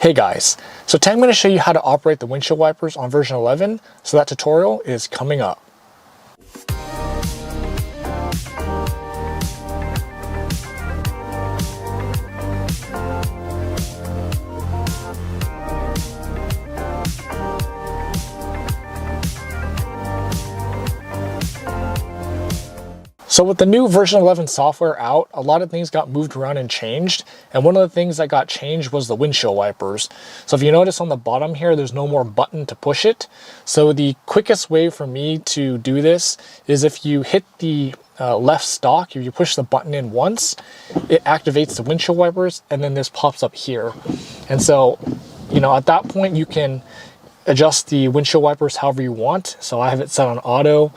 Hey guys, so today I'm going to show you how to operate the windshield wipers on version 11, so that tutorial is coming up. So with the new version 11 software out, a lot of things got moved around and changed. And one of the things that got changed was the windshield wipers. So if you notice on the bottom here, there's no more button to push it. So the quickest way for me to do this is if you hit the left stalk, if you push the button in once, it activates the windshield wipers and then this pops up here. And so, at that point you can adjust the windshield wipers however you want. So I have it set on auto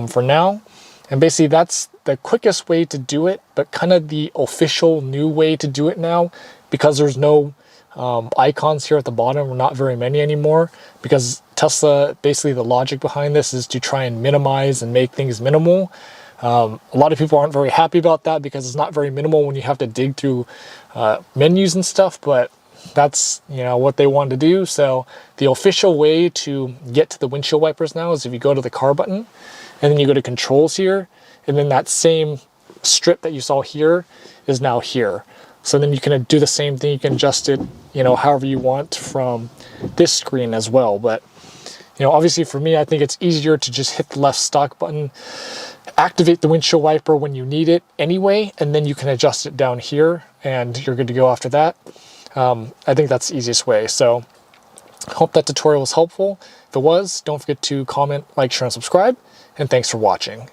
for now. And basically that's the quickest way to do it, but kind of the official new way to do it now, because there's no icons here at the bottom, or not very many anymore, because Tesla, basically the logic behind this is to try and minimize and make things minimal. A lot of people aren't very happy about that because it's not very minimal when you have to dig through menus and stuff, but that's what they wanted to do. So the official way to get to the windshield wipers now is if you go to the car button, and then you go to controls here, and then that same strip that you saw here is now here. So then you can do the same thing. You can adjust it, however you want from this screen as well. But, obviously for me, I think it's easier to just hit the left stalk button, activate the windshield wiper when you need it anyway, and then you can adjust it down here and you're good to go after that. I think that's the easiest way. So I hope that tutorial was helpful. If it was, don't forget to comment, like, share, and subscribe. And thanks for watching.